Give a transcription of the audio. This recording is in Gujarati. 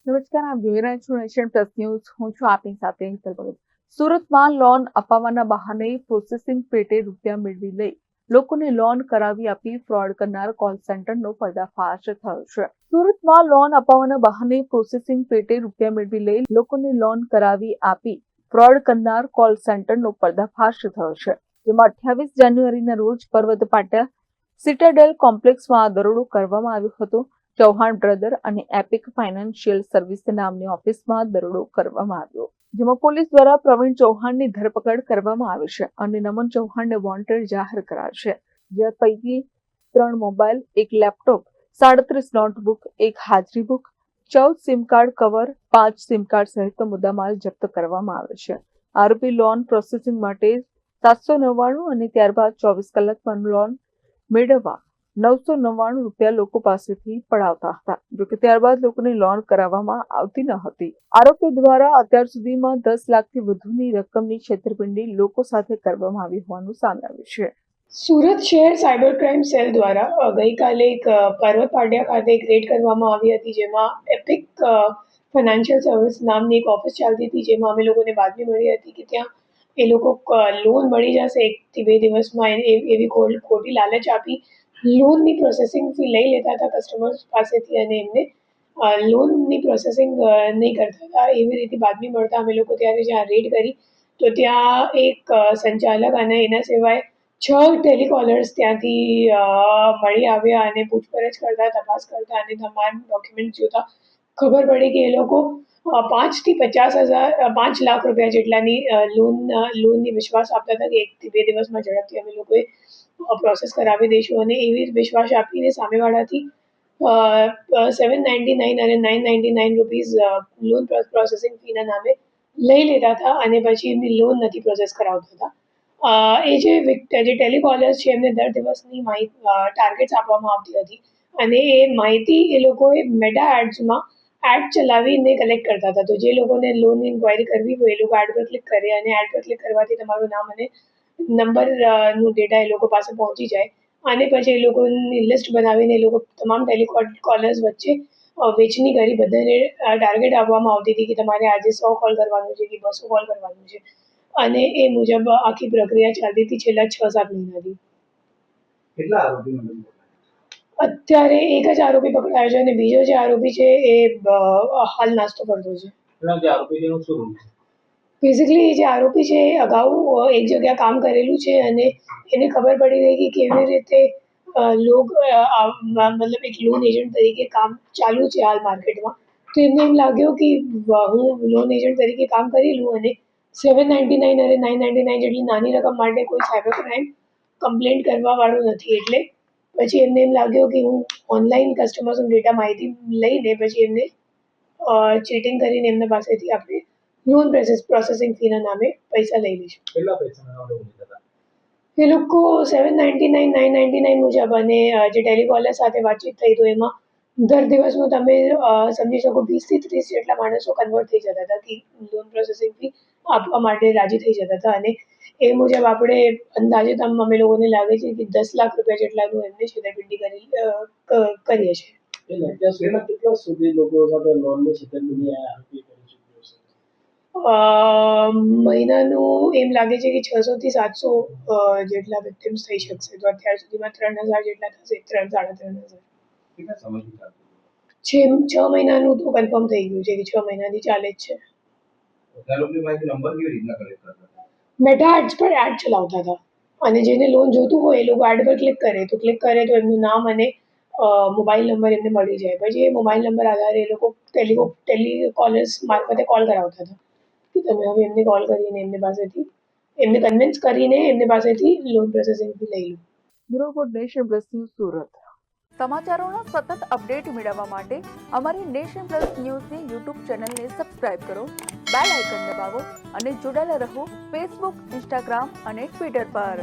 નમસ્કાર, આપ જોઈ રહ્યા છો નેશન પ્લસ ન્યૂઝ. હું છું આપની સાથે હેતલ ભગત. સુરતમાં લોન અપાવવાના બહાને પ્રોસેસિંગ પેટે રૂપિયા મેળવી લઈ લોકોને લોન કરાવી આપી ફ્રોડ કરનાર કોલ સેન્ટરનો પર્દાફાશ થયો છે. સુરતમાં લોન અપાવવાના બહાને પ્રોસેસિંગ પેટે રૂપિયા મેળવી લઈ લોકોને લોન કરાવી આપી ફ્રોડ કરનાર કોલ સેન્ટરનો પર્દાફાશ થયો છે. જેમાં 28 જાન્યુઆરીના રોજ પર્વત પાટિયા સિટાડેલ કોમ્પ્લેક્સમાં દરોડો કરવામાં આવ્યો હતો. ચૌહાણ બ્રધર અને એપિક ફાઇનાન્શિયલ સર્વિસ નામની ઓફિસમાં દરોડો કરવામાં આવ્યો, જેમાં પોલીસ દ્વારા પ્રવીણ ચૌહાણની ધરપકડ કરવામાં આવી છે અને નમન ચૌહાણને વોન્ટેડ જાહેર કરાયા છે. જે પૈકી 3 મોબાઈલ, 1 લેપટોપ, 37 નોટબુક, 1 હાજરી book, 14 sim card cover, 5 sim card સહિત મુદ્દામાલ જપ્ત કરવામાં આવે છે. આરોપી લોન પ્રોસેસિંગ માટે 799 અને ત્યારબાદ 24 કલાકમાં લોન મેળવવા 999 રૂપિયા લોકો પાસેથી પડાવતા હતા. જોકે ત્યારબાદ લોકોને લોન કરાવવામાં આવતી ન હતી. આરોપીઓ દ્વારા અત્યાર સુધીમાં 10 લાખથી વધુની રકમની છેતરપિંડી લોકો સાથે કરવામાં આવી હોવાનું સામે આવ્યું છે. સુરત શહેર સાયબર ક્રાઇમ સેલ દ્વારા ગઈકાલે એક પર્વત પાટિયા ખાતે એક રેડ કરવામાં આવી હતી, જેમાં એપિક ફાઇનાન્શિયલ સર્વિસ નામની એક ઓફિસ ચાલતી હતી, જેમાં અમે લોકોને બાતમી મળી હતી કે ત્યાં એ લોકો લોન મળી જશે 1 થી 2 દિવસમાં, એવી ખોટી લાલચ આપી લોનની પ્રોસેસિંગ ફી લઈ લેતા હતા કસ્ટમર્સ પાસેથી અને એમને લોનની પ્રોસેસિંગ નહીં કરતા હતા. એવી રીતે બાતમી મળતા અમે લોકો ત્યારે જ્યાં રેડ કરી તો ત્યાં એક સંચાલક અને એના સિવાય 6 ટેલિકોલર્સ ત્યાંથી મળી આવ્યા અને પૂછપરછ કરતા, તપાસ કરતા અને તમામ ડોક્યુમેન્ટ જોતા ખબર પડી કે એ લોકો 5 થી 5 લાખ રૂપિયા જેટલાની લોનની વિશ્વાસ આપતા હતા કે 1 થી 2 દિવસમાં ઝડપથી અમે લોકોએ પ્રોસેસ કરાવી દઈશું અને એવી વિશ્વાસ આપીને સામેવાળાથી 799 અને 999 રૂપીઝ લોન પ્રોસેસિંગ ફીના નામે લઈ લેતા હતા અને પછી એમની લોન નથી પ્રોસેસ કરાવતા હતા. એ જે ટેલિકોલર્સ છે એમને દર દિવસની ટાર્ગેટ્સ આપવામાં આવતી હતી અને એ માહિતી એ લોકોએ મેટા એડ્સમાં એડ ચલાવીને કલેક્ટ કરતા હતા. તો જે લોકોને લોન ઇન્ક્વાયરી કરવી હોય એ લોકો એડ પર ક્લિક કરે અને એડ પર ક્લિક કરવાથી તમારું નામ અને નંબરનું ડેટા એ લોકો પાસે પહોંચી જાય અને પછી એ લોકોની લિસ્ટ બનાવીને એ લોકો તમામ ટેલિકોલર્સ વચ્ચે વેચણી કરી બધાને ટાર્ગેટ આપવામાં આવતી હતી કે તમારે આજે 100 કોલ કરવાનું છે કે 200 કોલ કરવાનું છે અને એ મુજબ આખી પ્રક્રિયા ચાલતી હતી છેલ્લા 6-7 મહિનાથી. કેટલા આરોપી અત્યારે એક જ આરોપી પકડાયો છે અને બીજો જે આરોપી છે એ હાલ નાસ્તો કરતો છે. બેઝિકલી જે આરોપી છે એ અગાઉ એક જગ્યા કામ કરેલું છે અને એને ખબર પડી ગઈ કે કેવી રીતે મતલબ એક લોન એજન્ટ તરીકે કામ ચાલુ છે હાલ માર્કેટમાં. તો એમને એમ લાગ્યું કે હું લોન એજન્ટ તરીકે કામ કરી લઉં અને 799 અને 999 જેટલી નાની રકમ માટે કોઈ સાયબર ક્રાઇમ કમ્પ્લેન્ટ કરવા વાળું નથી. એટલે પછી એમને એમ લાગ્યું કે હું ઓનલાઈન કસ્ટમર્સનો ડેટા માહિતી લઈને પછી એમને ચીટિંગ કરીને એમના પાસેથી આપણે લોન પ્રોસેસિંગ ફીના નામે પૈસા લઈ લઈશું. કેટલા પૈસાના એ લોકો 799 999 મુજબ અને જે ટેલિકોલર સાથે વાતચીત થઈ તો એમાં દર દિવસનું તમે સમજી શકો 20 થી 30 જેટલા માણસો કન્વર્ટ થઈ જતા હતા કે લોન પ્રોસેસિંગ ફી આપવા માટે રાજી થઈ જતા હતા અને એ મુજબ આપણે અંદાજે અમે લોકોને લાગે છે કે 10 લાખ રૂપિયા જેટલાનું એમને છેતરપિંડી કરીએ છીએ. કેટલા સુધી લોકો સાથે લોનની છેતરપિંડી મહિનાનું એમ લાગે છે કે 600 થી 700 જેટલા વિક્ટિમ્સ થઈ શકશે. તો અત્યાર સુધીમાં 3000 જેટલા થશે, 3-3.5 6 મહિનાનું તો કન્ફર્મ થઈ ગયું છે કે 6 મહિનાથી ચાલે જ છે. મેટા એડ્સ પર એડ ચલાવતા હતા અને જેને લોન જોતું હોય એ લોકો એડ પર ક્લિક કરે તો એમનું નામ અને મોબાઈલ નંબર એમને મળી જાય. પછી એ મોબાઈલ નંબર આધારે એ લોકો ટેલિકોલર્સ મારફતે કોલ કરાવતા હતા કે તમે હવે એમને કોલ કરીને એમને કન્વિન્સ કરીને એમની પાસેથી લોન પ્રોસેસિંગ લઈ લો. Bureau report Nation Plus News Surat. સમાચારોના સતત અપડેટ મેળવવા માટે અમારી નેશન પ્લસ ન્યૂઝની યુટ્યુબ ચેનલને સબસ્ક્રાઇબ કરો, બેલ આઇકન દબાવો અને જોડાયેલા રહો ફેસબુક, ઇન્સ્ટાગ્રામ અને ટ્વિટર પર.